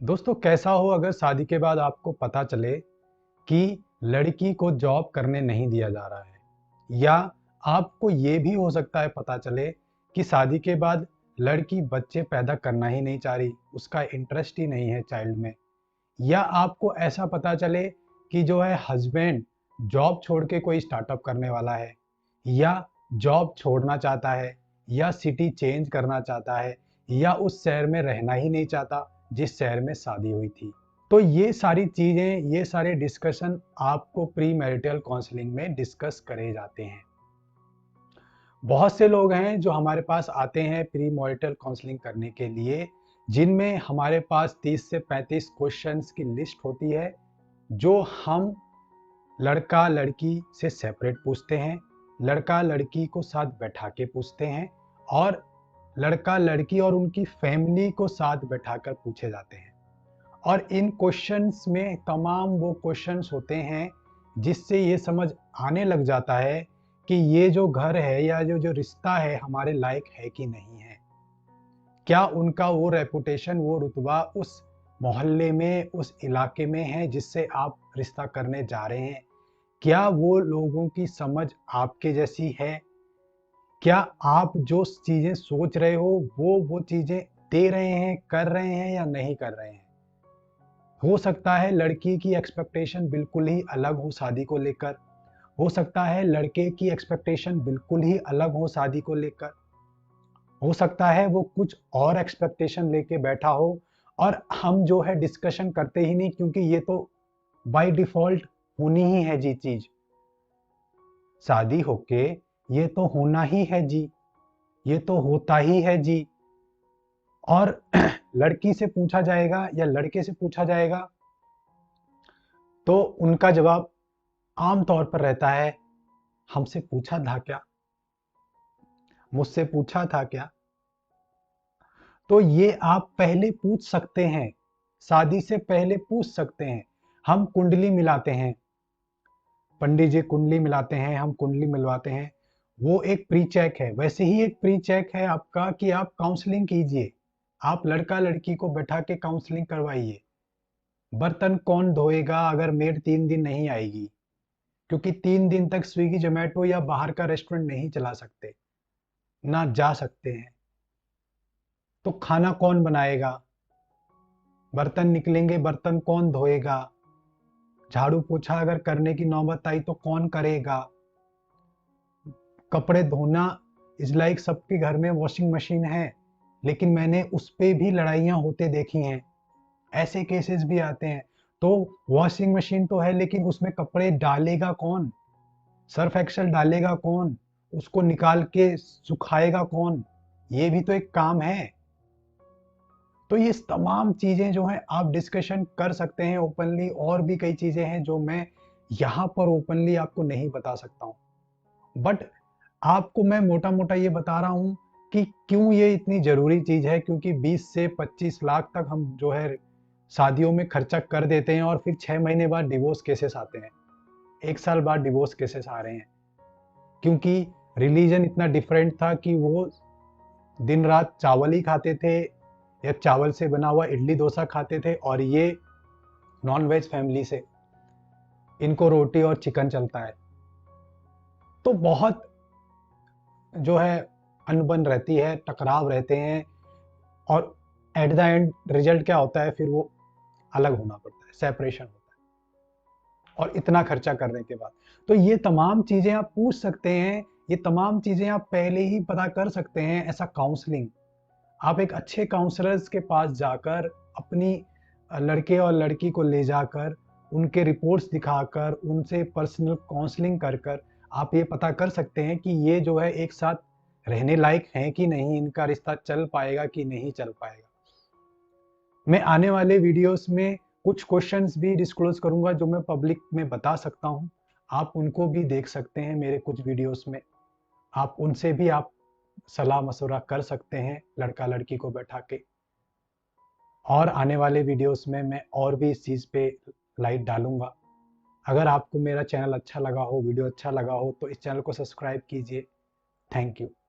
दोस्तों, कैसा हो अगर शादी के बाद आपको पता चले कि लड़की को जॉब करने नहीं दिया जा रहा है, या आपको ये भी हो सकता है पता चले कि शादी के बाद लड़की बच्चे पैदा करना ही नहीं चाह रही, उसका इंटरेस्ट ही नहीं है चाइल्ड में। या आपको ऐसा पता चले कि जो है हस्बैंड जॉब छोड़ के कोई स्टार्टअप करने वाला है, या जॉब छोड़ना चाहता है, या सिटी चेंज करना चाहता है, या उस शहर में रहना ही नहीं चाहता जिस शहर में शादी हुई थी। तो ये सारी चीजें, ये सारे डिस्कशन आपको प्री मैरिटल काउंसलिंग में डिस्कस करे जाते हैं। बहुत से लोग हैं जो हमारे पास आते हैं प्री मैरिटल काउंसलिंग करने के लिए, जिनमें हमारे पास 30 से 35 क्वेश्चंस की लिस्ट होती है, जो हम लड़का लड़की से सेपरेट पूछते हैं, लड़का लड़की को साथ बैठा के पूछते हैं, और लड़का लड़की और उनकी फैमिली को साथ बैठाकर पूछे जाते हैं। और इन क्वेश्चंस में तमाम वो क्वेश्चंस होते हैं जिससे ये समझ आने लग जाता है कि ये जो घर है या जो जो रिश्ता है हमारे लायक है कि नहीं है। क्या उनका वो रेपुटेशन, वो रुतबा उस मोहल्ले में, उस इलाके में है जिससे आप रिश्ता करने जा रहे हैं? क्या वो लोगों की समझ आपके जैसी है? क्या आप जो चीज़ें सोच रहे हो वो चीज़ें दे रहे हैं, कर रहे हैं या नहीं कर रहे हैं? हो सकता है लड़की की एक्सपेक्टेशन बिल्कुल ही अलग हो शादी को लेकर, हो सकता है लड़के की एक्सपेक्टेशन बिल्कुल ही अलग हो शादी को लेकर, हो सकता है वो कुछ और एक्सपेक्टेशन लेके बैठा हो, और हम जो है डिस्कशन करते ही नहीं, क्योंकि ये तो बाय डिफ़ॉल्ट होनी ही है जी चीज़। शादी होके ये तो होना ही है जी, ये तो होता ही है जी। और लड़की से पूछा जाएगा या लड़के से पूछा जाएगा तो उनका जवाब आम तौर पर रहता है, हमसे पूछा था क्या, मुझसे पूछा था क्या। तो ये आप पहले पूछ सकते हैं, शादी से पहले पूछ सकते हैं। हम कुंडली मिलाते हैं, पंडित जी कुंडली मिलाते हैं, हम कुंडली मिलवाते हैं, वो एक प्री चेक है। वैसे ही एक प्री चेक है आपका कि आप काउंसलिंग कीजिए, आप लड़का लड़की को बैठा के काउंसलिंग करवाइए। बर्तन कौन धोएगा अगर मेड 3 दिन नहीं आएगी? क्योंकि 3 दिन तक स्विगी जोमेटो या बाहर का रेस्टोरेंट नहीं चला सकते, ना जा सकते हैं। तो खाना कौन बनाएगा? बर्तन निकलेंगे, बर्तन कौन धोएगा? झाड़ू पोछा अगर करने की नौबत आई तो कौन करेगा? कपड़े धोना इज लाइक, सबके घर में वॉशिंग मशीन है, लेकिन मैंने उस पे भी लड़ाइयाँ होते देखी हैं। ऐसे केसेस भी आते हैं। तो वॉशिंग मशीन तो है, लेकिन उसमें कपड़े डालेगा कौन? सर्फ एक्सेल डालेगा कौन? उसको निकाल के सुखाएगा कौन? ये भी तो एक काम है। तो ये तमाम चीजें जो हैं आप डिस्कशन कर सकते हैं ओपनली, और भी कई चीजें हैं जो मैं यहाँ पर ओपनली आपको नहीं बता सकता हूँ। बट आपको मैं मोटा मोटा ये बता रहा हूँ कि क्यों ये इतनी जरूरी चीज है, क्योंकि 20 से 25 लाख तक हम जो है शादियों में खर्चा कर देते हैं, और फिर 6 महीने बाद डिवोर्स केसेस आते हैं, 1 साल बाद डिवोर्स केसेस आ रहे हैं, क्योंकि रिलीजन इतना डिफरेंट था कि वो दिन रात चावल ही खाते थे, या चावल से बना हुआ इडली डोसा खाते थे, और ये नॉन वेज फैमिली से, इनको रोटी और चिकन चलता है। तो बहुत जो है अनबन रहती है, टकराव रहते हैं, और एट द एंड रिजल्ट क्या होता है, फिर वो अलग होना पड़ता है, सेपरेशन होता है, और इतना खर्चा करने के बाद। तो ये तमाम चीजें आप पूछ सकते हैं, ये तमाम चीजें आप पहले ही पता कर सकते हैं। ऐसा काउंसलिंग आप एक अच्छे काउंसलर्स के पास जाकर, अपनी लड़के और लड़की को ले जाकर, उनके रिपोर्ट्स दिखाकर, उनसे पर्सनल काउंसलिंग कर कर आप ये पता कर सकते हैं कि ये जो है एक साथ रहने लायक हैं कि नहीं, इनका रिश्ता चल पाएगा कि नहीं चल पाएगा। मैं आने वाले वीडियोस में कुछ क्वेश्चंस भी डिस्क्लोज करूंगा जो मैं पब्लिक में बता सकता हूं, आप उनको भी देख सकते हैं मेरे कुछ वीडियोस में। आप उनसे भी आप सलाह मशवरा कर सकते हैं लड़का लड़की को बैठा के। और आने वाले वीडियोस में मैं और भी इस चीज़ पे लाइट डालूंगा। अगर आपको मेरा चैनल अच्छा लगा हो, वीडियो अच्छा लगा हो, तो इस चैनल को सब्सक्राइब कीजिए। Thank you.